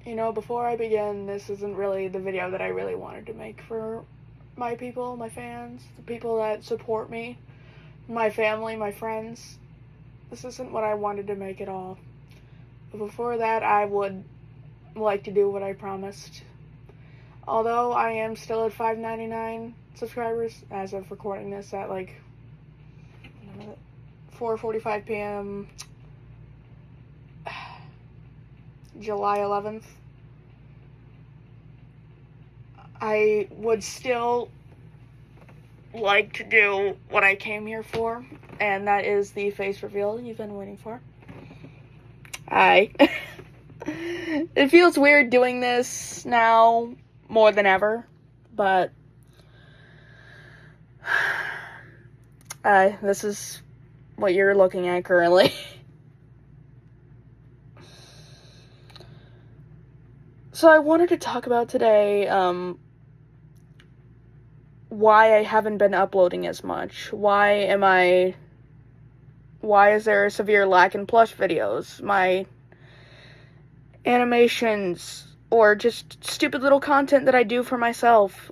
Before I begin, this isn't really the video that I really wanted to make for my people, my fans, the people that support me, my family, my friends. This isn't what I wanted to make at all. But before that, I would like to do what I promised. Although I am still at 599 subscribers as of recording this at 4:45 p.m. July 11th. I would still like to do what I came here for, and that is the face reveal you've been waiting for. It feels weird doing this now more than ever, but this is what you're looking at currently. So I wanted to talk about today, why I haven't been uploading as much. Why is there a severe lack in plush videos? My animations, or just stupid little content that I do for myself.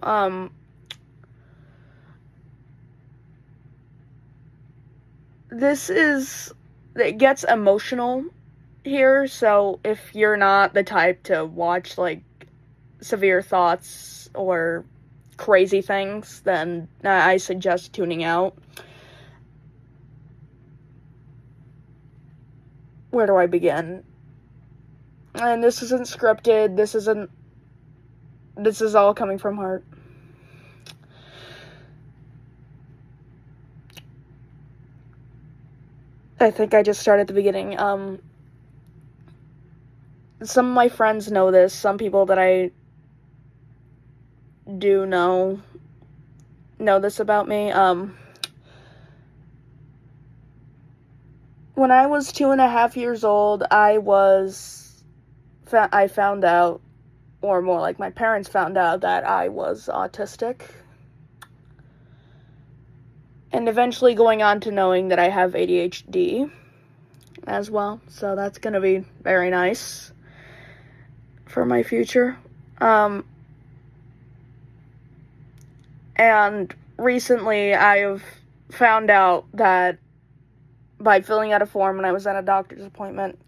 It gets emotional here, so if you're not the type to watch, severe thoughts or crazy things, then I suggest tuning out. Where do I begin? And this isn't scripted, this is all coming from heart. I think I just started at the beginning. Some of my friends know this, some people that I do know this about me. When I was 2.5 years old, I found out, or more like my parents found out, that I was autistic. And eventually going on to knowing that I have ADHD as well. So that's going to be very nice for my future. And recently I have found out that by filling out a form when I was at a doctor's appointment,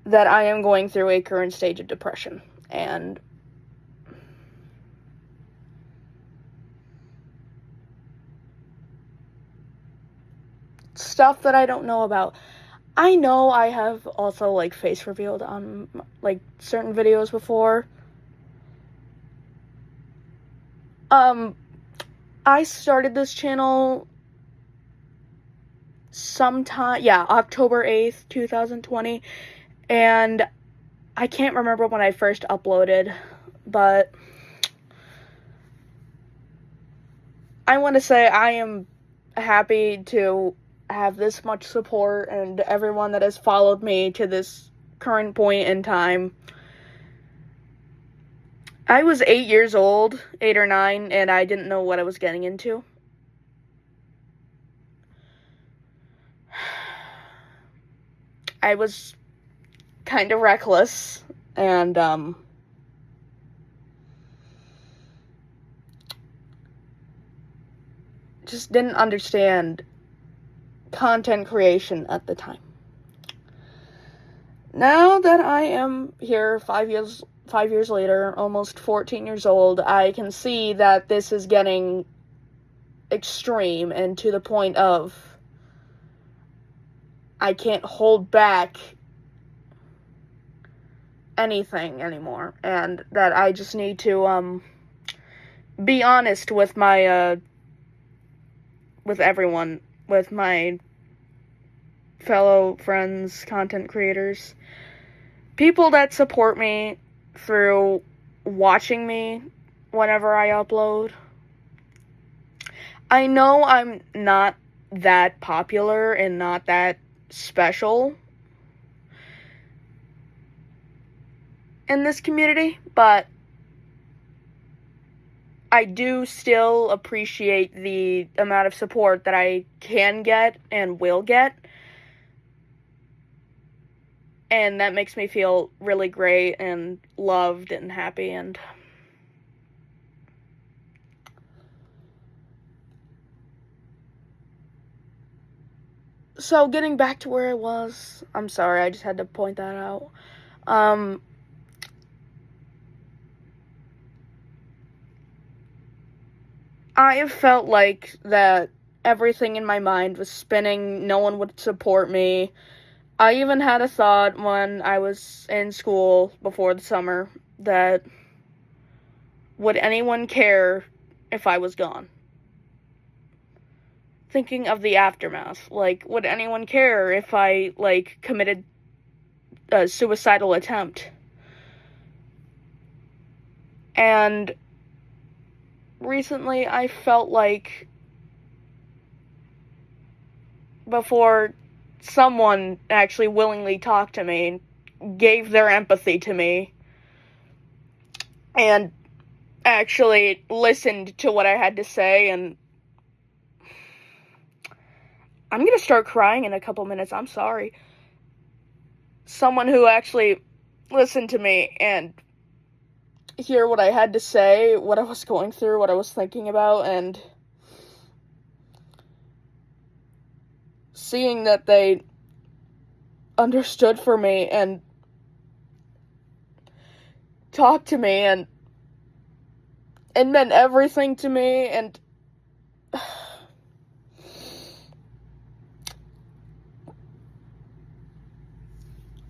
that I am going through a current stage of depression. And stuff that I don't know about. I know I have also, face revealed on, certain videos before. I started this channel October 8th, 2020, and I can't remember when I first uploaded, but I want to say I am happy to have this much support, and everyone that has followed me to this current point in time. I was 8 years old, 8 or 9, and I didn't know what I was getting into. I was kind of reckless, and just didn't understand content creation at the time. Now that I am here 5 years later, almost 14 years old, I can see that this is getting extreme, and to the point of I can't hold back anything anymore, and that I just need to be honest with my with everyone, with my fellow friends, content creators, people that support me through watching me whenever I upload. I know I'm not that popular and not that special in this community, but I do still appreciate the amount of support that I can get and will get. And that makes me feel really great and loved and happy. And so getting back to where I was, I'm sorry, I just had to point that out. I have felt like that everything in my mind was spinning, no one would support me. I even had a thought when I was in school before the summer that would anyone care if I was gone? Thinking of the aftermath, like, would anyone care if I, like, committed a suicidal attempt? And recently I felt like before someone actually willingly talked to me, gave their empathy to me, and actually listened to what I had to say, and I'm gonna start crying in a couple minutes, I'm sorry. Someone who actually listened to me and hear what I had to say, what I was going through, what I was thinking about, and seeing that they understood for me and talked to me and it meant everything to me, and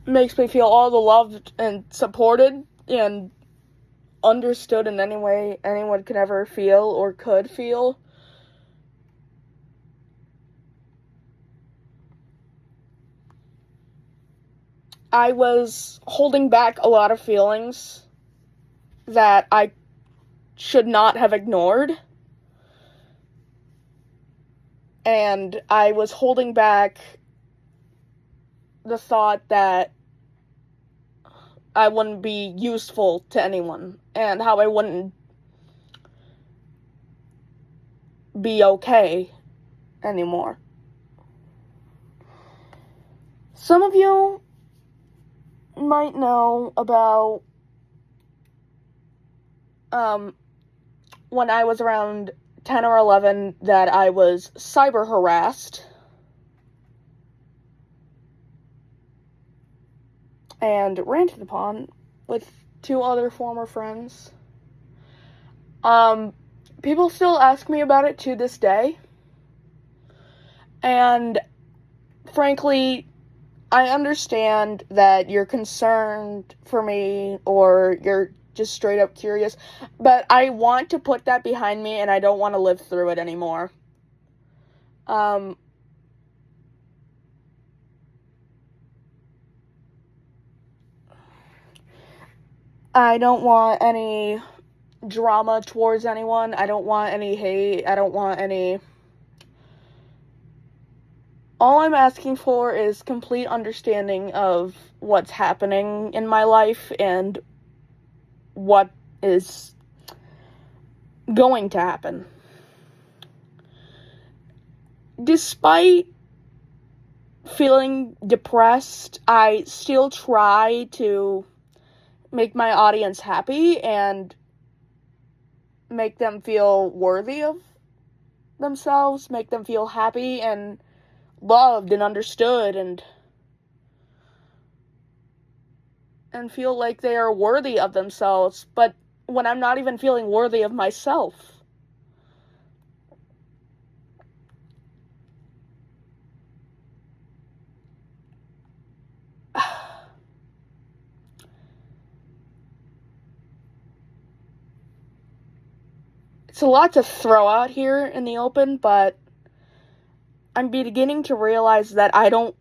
makes me feel all the loved and supported and understood in any way anyone could ever feel or could feel. I was holding back a lot of feelings that I should not have ignored. And I was holding back the thought that I wouldn't be useful to anyone, and how I wouldn't be okay anymore. Some of you might know about when I was around 10 or 11 that I was cyber harassed and ranted upon with 2 other former friends. People still ask me about it to this day, and frankly, I understand that you're concerned for me, or you're just straight up curious, but I want to put that behind me, and I don't want to live through it anymore. I don't want any drama towards anyone. I don't want any hate. I don't want any... All I'm asking for is complete understanding of what's happening in my life and what is going to happen. Despite feeling depressed, I still try to make my audience happy and make them feel worthy of themselves, make them feel happy and loved and understood, and feel like they are worthy of themselves, but when I'm not even feeling worthy of myself. It's a lot to throw out here in the open, but I'm beginning to realize that I don't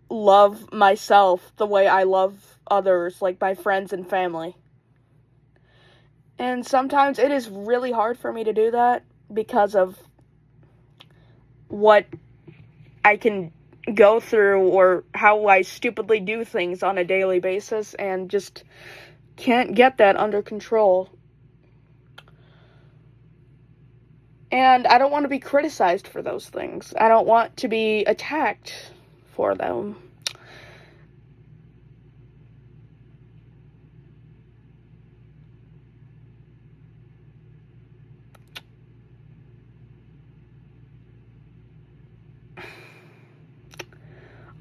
love myself the way I love others, like my friends and family. And sometimes it is really hard for me to do that because of what I can go through or how I stupidly do things on a daily basis and just can't get that under control. And I don't want to be criticized for those things. I don't want to be attacked for them.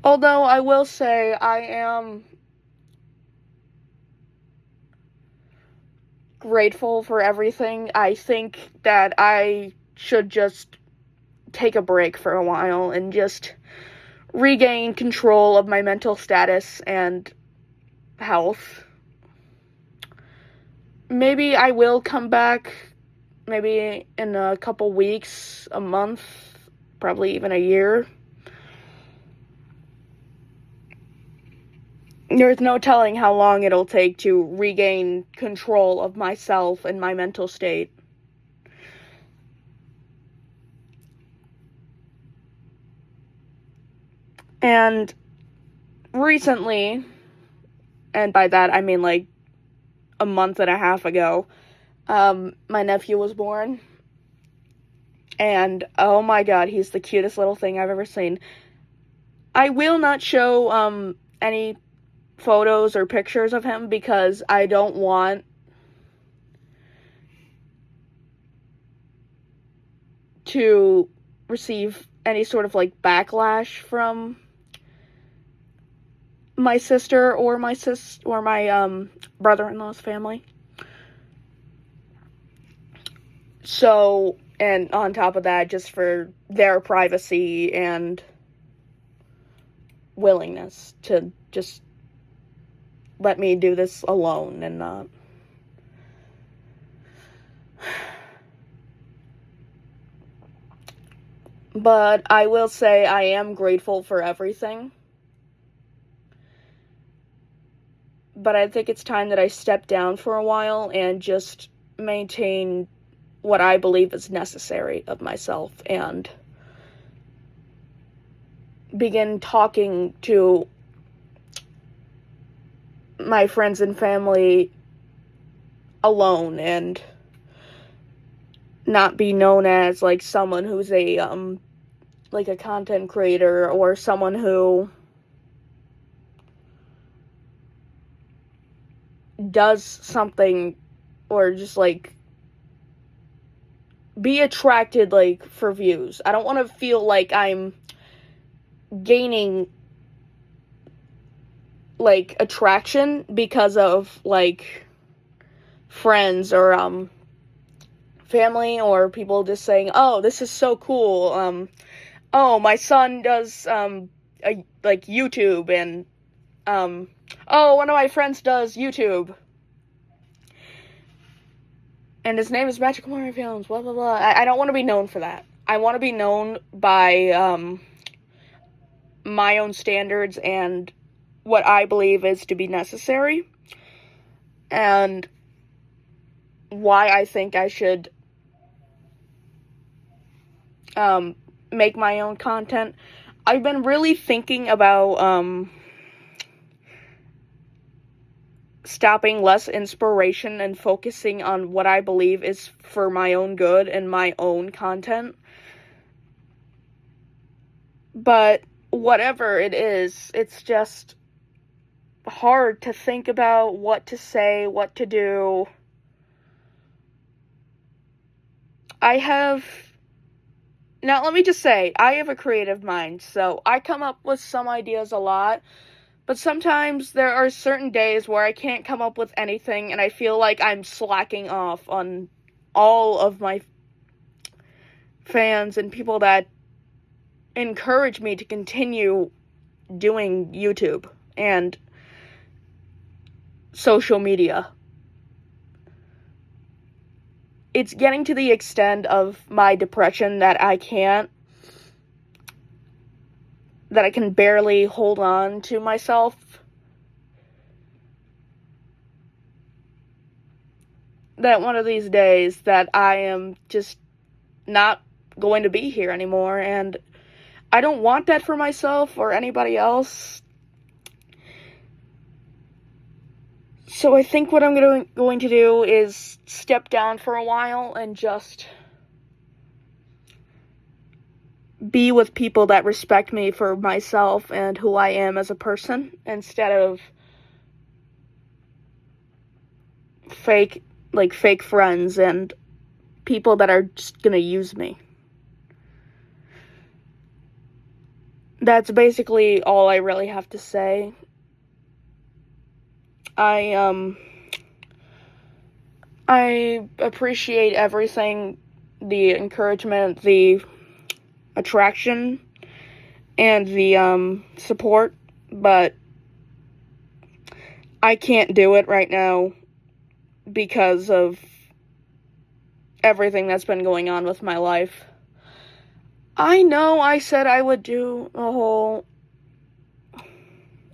Although I will say I am grateful for everything, I think that I should just take a break for a while and just regain control of my mental status and health. Maybe I will come back, maybe in a couple weeks, a month, probably even a year. There's no telling how long it'll take to regain control of myself and my mental state. And recently, and by that I mean like a month and a half ago, my nephew was born. And oh my god, he's the cutest little thing I've ever seen. I will not show any photos or pictures of him because I don't want to receive any sort of like backlash from my sister or my brother-in-law's family. So, and on top of that, just for their privacy and willingness to just let me do this alone and not. But I will say I am grateful for everything. But I think it's time that I step down for a while and just maintain what I believe is necessary of myself and begin talking to my friends and family alone and not be known as like someone who's a like a content creator or someone who does something or just like be attracted like for views. I don't want to feel like I'm gaining like attraction because of like friends or family or people just saying, "Oh, this is so cool. Oh, my son does like YouTube and oh, one of my friends does YouTube. And his name is Magical Mario Films, blah, blah, blah." I don't want to be known for that. I want to be known by, my own standards and what I believe is to be necessary. And why I think I should, make my own content. I've been really thinking about, stopping less inspiration and focusing on what I believe is for my own good and my own content. But whatever it is, it's just hard to think about what to say, what to do. Now let me just say, I have a creative mind, so I come up with some ideas a lot. But sometimes there are certain days where I can't come up with anything and I feel like I'm slacking off on all of my fans and people that encourage me to continue doing YouTube and social media. It's getting to the extent of my depression that I can barely hold on to myself. That one of these days that I am just not going to be here anymore, and I don't want that for myself or anybody else. So I think what I'm going to do is step down for a while and just be with people that respect me for myself and who I am as a person, instead of fake friends and people that are just gonna use me. that's basically all I really have to say. I appreciate everything, the encouragement, the attraction, and the support, but I can't do it right now because of everything that's been going on with my life. I know I said I would do a whole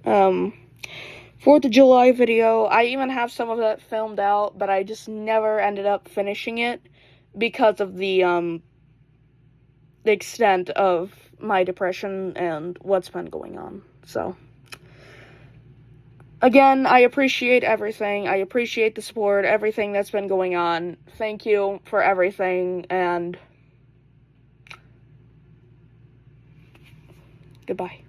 4th of July video. I even have some of that filmed out, but I just never ended up finishing it because of the extent of my depression and what's been going on. So, again, I appreciate everything. I appreciate the support, everything that's been going on. Thank you for everything, and goodbye.